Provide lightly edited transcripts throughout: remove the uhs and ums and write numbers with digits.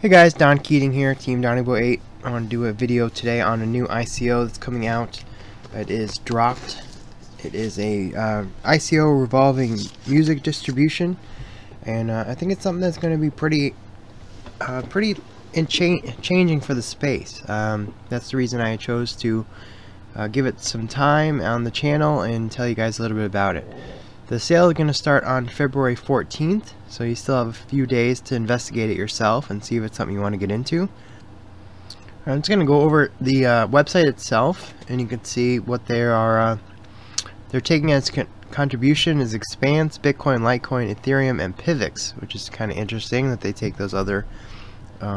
Hey guys, Don Keating here, Team Donnyboy8. I want to do a video today on a new ICO that's coming out. It is dropped. It is a ICO revolving music distribution, and I think it's something that's going to be pretty changing for the space. That's the reason I chose to give it some time on the channel and tell you guys a little bit about it. The sale is going to start on February 14th, so you still have a few days to investigate it yourself and see if it's something you want to get into. I'm just going to go over the website itself, and you can see what they are. They're taking as contribution is Expanse, Bitcoin, Litecoin, Ethereum, and Pivx, which is kind of interesting that they take those other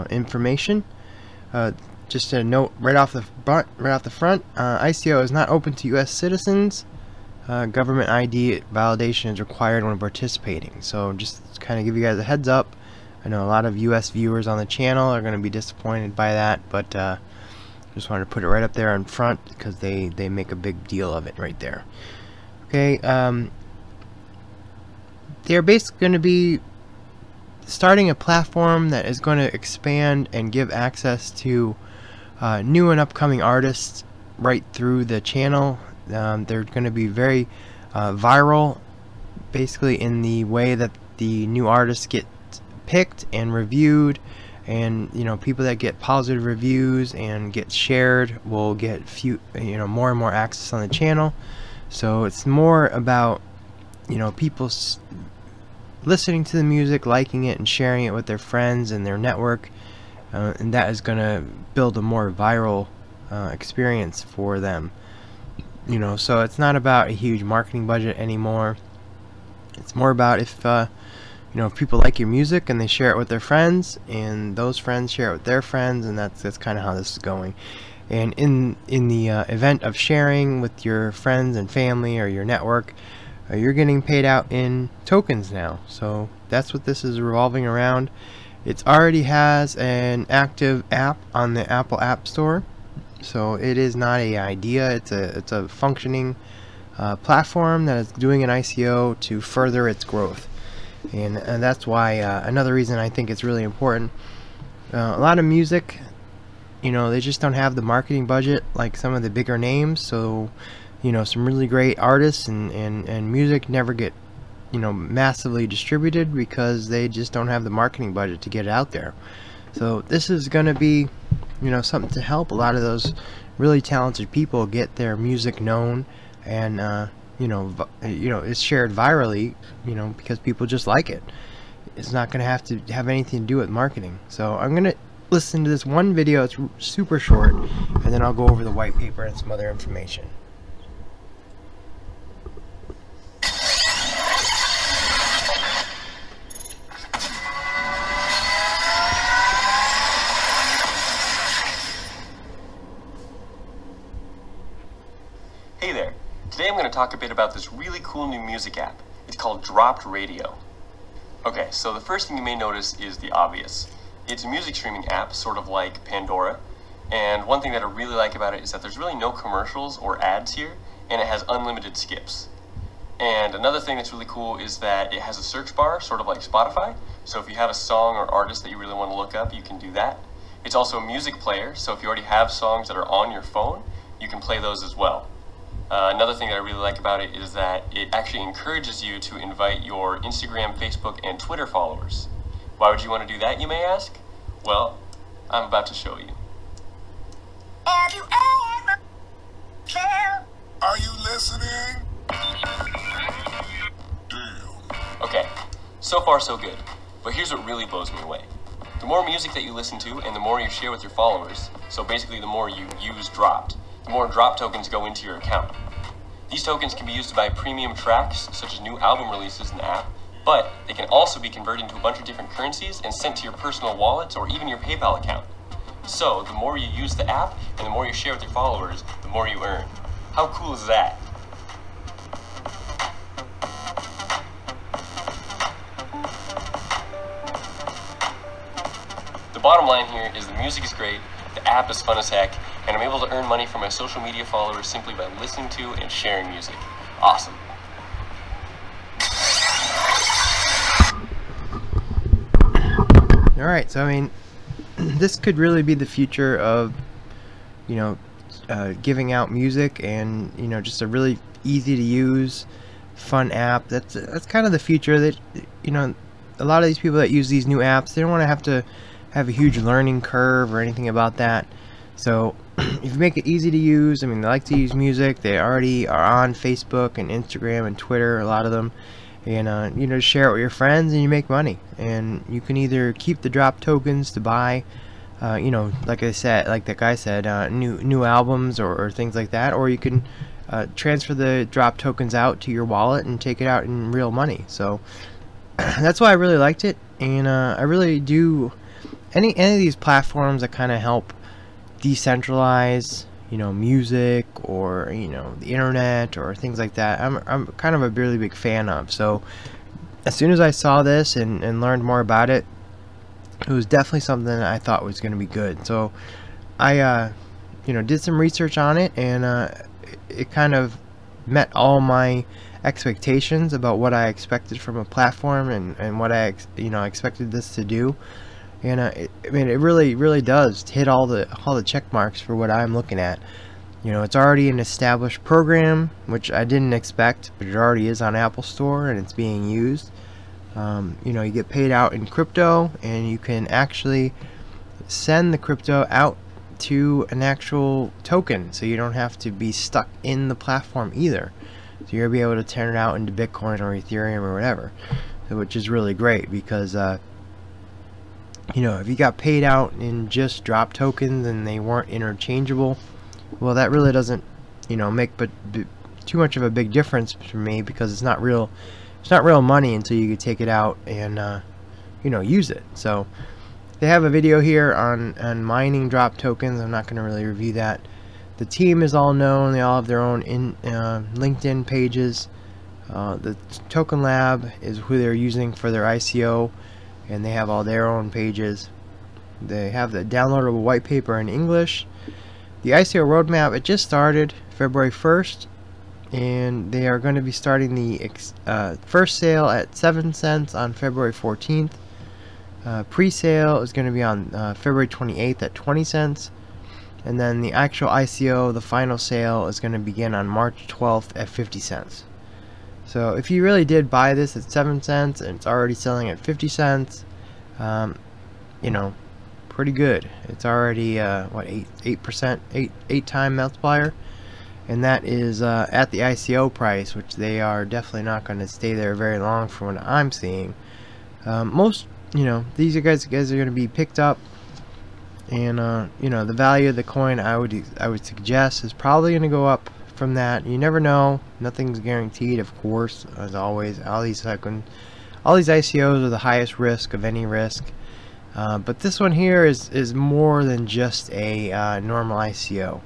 information. Just a note right off the front, ICO is not open to U.S. citizens. Government ID validation is required when participating. So just kind of give you guys a heads up. I know a lot of US viewers on the channel are going to be disappointed by that, but just wanted to put it right up there in front because they make a big deal of it right there. Okay, they're basically going to be starting a platform that is going to expand and give access to new and upcoming artists right through the channel. They're going to be very viral, basically in the way that the new artists get picked and reviewed, and people that get positive reviews and get shared will get more and more access on the channel. So it's more about people listening to the music, liking it, and sharing it with their friends and their network, and that is going to build a more viral experience for them. So it's not about a huge marketing budget anymore. It's more about if people like your music and they share it with their friends, and those friends share it with their friends, and that's kind of how this is going. And in the event of sharing with your friends and family or your network, you're getting paid out in tokens now. So that's what this is revolving around. It already has an active app on the Apple App Store. So it is not an idea, it's a functioning platform that is doing an ICO to further its growth. And that's why another reason I think it's really important. A lot of music, they just don't have the marketing budget like some of the bigger names. So some really great artists and music never get massively distributed because they just don't have the marketing budget to get it out there. So this is going to be something to help a lot of those really talented people get their music known, and it's shared virally, because people just like it. It's not going to have anything to do with marketing. So I'm going to listen to this one video. It's super short, and then I'll go over the white paper and some other information. Hey there, today I'm going to talk a bit about this really cool new music app. It's called Dropped Radio. Okay, so the first thing you may notice is the obvious. It's a music streaming app, sort of like Pandora, and one thing that I really like about it is that there's really no commercials or ads here, and it has unlimited skips. And another thing that's really cool is that it has a search bar, sort of like Spotify, so if you have a song or artist that you really want to look up, you can do that. It's also a music player, so if you already have songs that are on your phone, you can play those as well. Another thing that I really like about it is that it actually encourages you to invite your Instagram, Facebook, and Twitter followers. Why would you want to do that, you may ask? Well, I'm about to show you. Have you ever felt? Are you listening? Damn. Okay, so far so good, but here's what really blows me away. The more music that you listen to and the more you share with your followers, so basically the more you use Dropped, the more drop tokens go into your account. These tokens can be used to buy premium tracks, such as new album releases in the app, but they can also be converted into a bunch of different currencies and sent to your personal wallets or even your PayPal account. So, the more you use the app and the more you share with your followers, the more you earn. How cool is that? The bottom line here is the music is great, the app is fun as heck, and I'm able to earn money from my social media followers simply by listening to and sharing music. Awesome. Alright, so I mean, this could really be the future of, you know, giving out music, and you know, just a really easy to use, fun app. That's kind of the future. That, you know, a lot of these people that use these new apps, they don't want to have a huge learning curve or anything about that. So if you make it easy to use, I mean, they like to use music. They already are on Facebook and Instagram and Twitter, a lot of them, and you know, share it with your friends, and you make money. And you can either keep the drop tokens to buy, you know, like I said, like that guy said, new albums or things like that, or you can transfer the drop tokens out to your wallet and take it out in real money. So that's why I really liked it, and I really do. Any of these platforms that kind of help decentralize, you know, music, or you know, the internet or things like that, I'm kind of a really big fan of. So as soon as I saw this and learned more about it, it was definitely something that I thought was going to be good. So I you know, did some research on it, and it kind of met all my expectations about what I expected from a platform, and what I expected this to do. And I mean, it really does hit all the check marks for what I'm looking at. You know, it's already an established program, which I didn't expect, but it already is on Apple Store and it's being used. You know, you get paid out in crypto, and you can actually send the crypto out to an actual token, so you don't have to be stuck in the platform either. So you'll be able to turn it out into Bitcoin or Ethereum or whatever, which is really great, because you know, if you got paid out in just drop tokens and they weren't interchangeable, well, that really doesn't, you know, make too much of a big difference for me, because it's not real money until you can take it out and you know, use it. So they have a video here on mining drop tokens. I'm not going to really review that. The team is all known. They all have their own LinkedIn pages. The Token Lab is who they're using for their ICO, and they have all their own pages. They have the downloadable white paper in English. The ICO roadmap, it just started February 1st, and they are going to be starting the first sale at 7 cents on February 14th. Pre-sale is going to be on February 28th at 20 cents. And then the actual ICO, the final sale, is going to begin on March 12th at 50 cents. So if you really did buy this at 7 cents and it's already selling at 50 cents, you know, pretty good. It's already what, 8%, 8-time multiplier, and that is at the ICO price, which they are definitely not going to stay there very long from what I'm seeing. Most, you know, these guys are going to be picked up, and you know, the value of the coin, I would suggest, is probably going to go up from that. You never know. Nothing's guaranteed, of course, as always. All these ICOs are the highest risk of any risk, but this one here is more than just a normal ICO.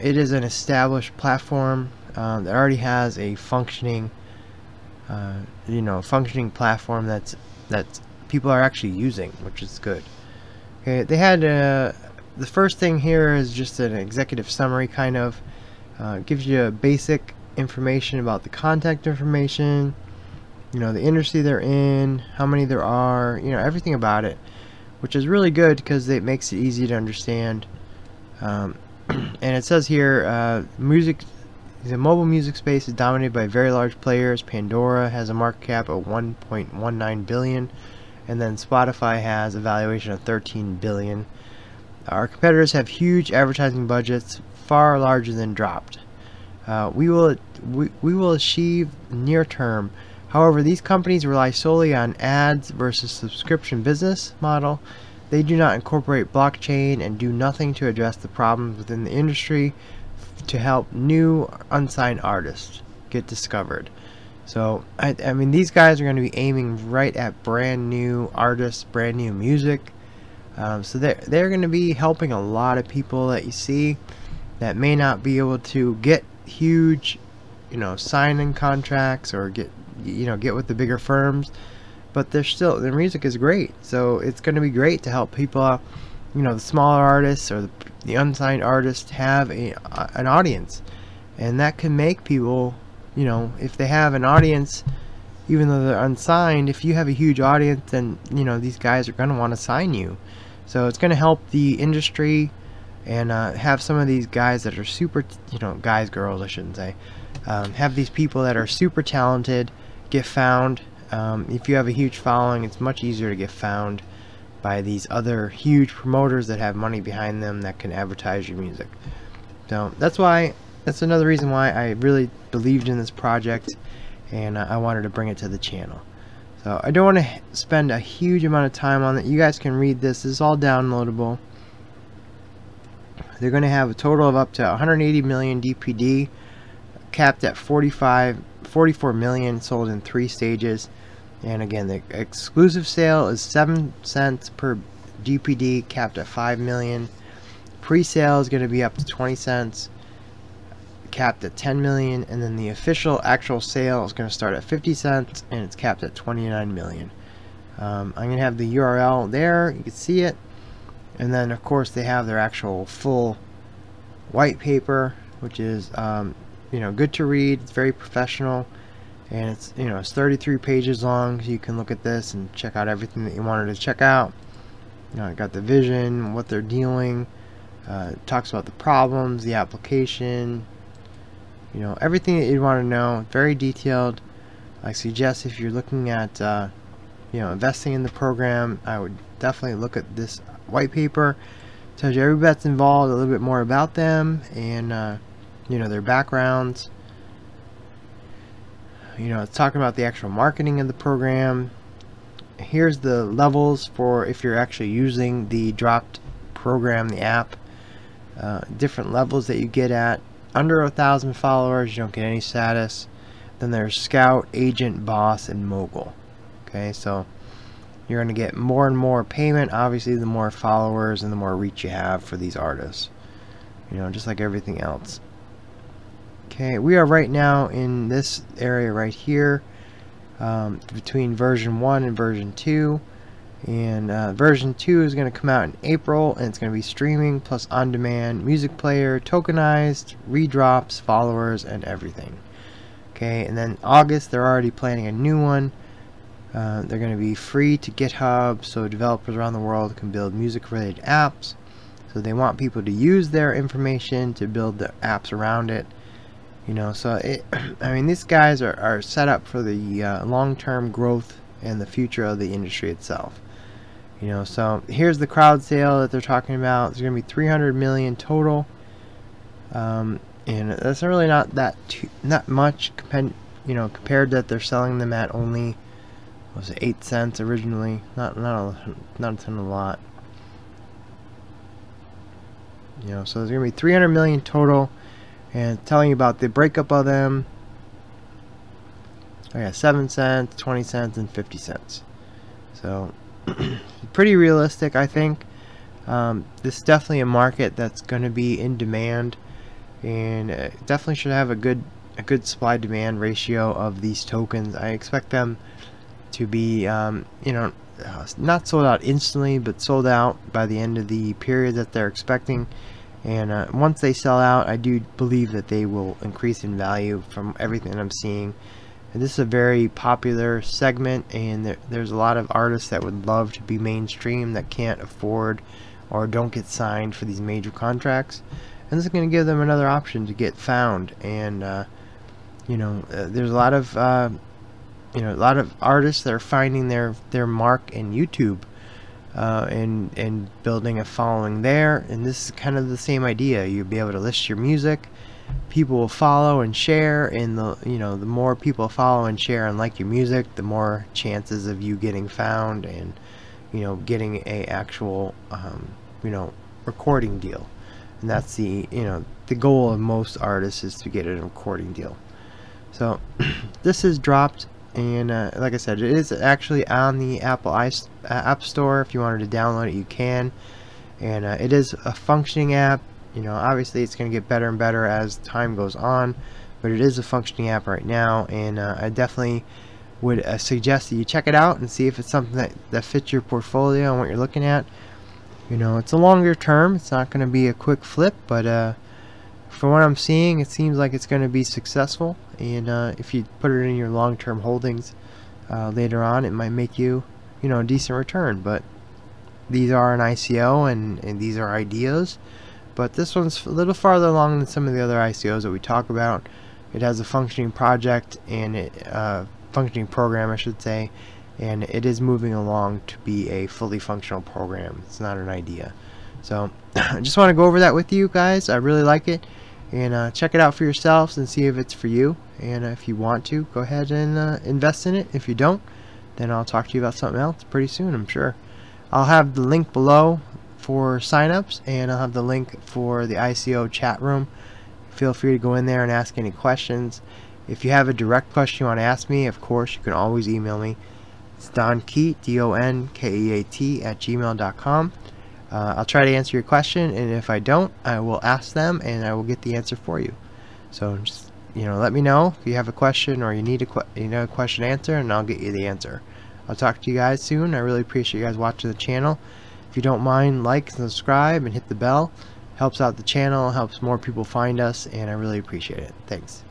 It is an established platform that already has a functioning functioning platform that people are actually using, which is good. Okay, they had the first thing here is just an executive summary, kind of. Gives you basic information about the contact information, you know, the industry they're in, how many there are, you know, everything about it, which is really good because it makes it easy to understand. And it says here, the mobile music space is dominated by very large players. Pandora has a market cap of 1.19 billion, and then Spotify has a valuation of 13 billion. Our competitors have huge advertising budgets, far larger than Dropped. We will achieve near term. However, these companies rely solely on ads versus subscription business model. They do not incorporate blockchain and do nothing to address the problems within the industry to help new unsigned artists get discovered. So I mean, these guys are going to be aiming right at brand new artists, brand new music. So they're going to be helping a lot of people that you see that may not be able to get huge, you know, signing contracts or get with the bigger firms, but their music is great. So it's going to be great to help people out, you know, the smaller artists or the unsigned artists have an audience, and that can make people, you know, if they have an audience, even though they're unsigned, if you have a huge audience, then, you know, these guys are going to want to sign you. So it's going to help the industry and have some of these guys that are super, guys, girls, I shouldn't say, have these people that are super talented get found. If you have a huge following, it's much easier to get found by these other huge promoters that have money behind them that can advertise your music. So that's another reason why I really believed in this project, and I wanted to bring it to the channel. So I don't want to spend a huge amount of time on it. You guys can read this. This is all downloadable. They're going to have a total of up to 180 million DPD, capped at 44 million, sold in 3 stages. And again, the exclusive sale is 7 cents per DPD, capped at 5 million. Pre-sale is going to be up to 20 cents, capped at 10 million, and then the official actual sale is going to start at 50 cents and it's capped at 29 million. I'm going to have the URL there, you can see it, and then of course they have their actual full white paper, which is good to read. It's very professional, and it's it's 33 pages long, so you can look at this and check out everything that you wanted to check out. I got the vision, what they're dealing, it talks about the problems, the application, everything that you'd want to know. Very detailed. I suggest if you're looking at investing in the program, I would definitely look at this white paper. It tells you everybody that's involved, a little bit more about them, and their backgrounds. It's talking about the actual marketing of the program. Here's the levels for if you're actually using the dropped program, the app. Different levels that you get at. Under 1,000 followers, you don't get any status. Then there's Scout, Agent, Boss, and Mogul. Okay, so you're going to get more and more payment, obviously, the more followers and the more reach you have for these artists. Just like everything else. Okay, we are right now in this area right here, between version 1 and version 2. And version 2 is going to come out in April, and it's going to be streaming plus on-demand, music player, tokenized, redrops, followers, and everything. Okay, and then August they're already planning a new one. They're going to be free to GitHub, so developers around the world can build music-related apps. So they want people to use their information to build the apps around it. So these guys are set up for the long-term growth and the future of the industry itself. So here's the crowd sale that they're talking about. There's going to be 300 million total, and that's really not much compared that they're selling them at only, what was it, 8 cents originally. Not a ton, a lot. So there's going to be 300 million total, and telling you about the breakup of them. I got 7 cents, 20 cents, and 50 cents. So pretty realistic, I think. This is definitely a market that's going to be in demand, and definitely should have a good supply-demand ratio of these tokens. I expect them to be not sold out instantly, but sold out by the end of the period that they're expecting. And once they sell out, I do believe that they will increase in value from everything I'm seeing. And this is a very popular segment, and there's a lot of artists that would love to be mainstream that can't afford or don't get signed for these major contracts. And this is going to give them another option to get found. And there's a lot of artists that are finding their mark in YouTube, and building a following there. And this is kind of the same idea. You'll be able to list your music. People will follow and share, and the more people follow and share and like your music, the more chances of you getting found and getting a actual recording deal. And that's the goal of most artists, is to get a recording deal. So this is dropped, and like I said, it is actually on the Apple App Store. If you wanted to download it, you can. And it is a functioning app. Obviously it's going to get better and better as time goes on, but it is a functioning app right now, and I definitely would suggest that you check it out and see if it's something that fits your portfolio and what you're looking at. It's a longer term. It's not going to be a quick flip, but from what I'm seeing, it seems like it's going to be successful, and if you put it in your long-term holdings later on, it might make you a decent return. But these are an ICO and these are ideas, but this one's a little farther along than some of the other ICOs that we talk about. It has a functioning project and functioning program, I should say, and it is moving along to be a fully functional program. It's not an idea. So I just want to go over that with you guys. I really like it, and check it out for yourselves and see if it's for you. And if you want to, go ahead and invest in it. If you don't, then I'll talk to you about something else pretty soon, I'm sure. I'll have the link below for signups, and I'll have the link for the ICO chat room. Feel free to go in there and ask any questions. If you have a direct question you want to ask me, of course, you can always email me. It's donkeat, DONKEAT @gmail.com. I'll try to answer your question, and if I don't, I will ask them and I will get the answer for you. So just, let me know if you have a question or you need a question answered, and I'll get you the answer. I'll talk to you guys soon. I really appreciate you guys watching the channel. If you don't mind, like and subscribe and hit the bell. Helps out the channel, helps more people find us, and I really appreciate it. Thanks.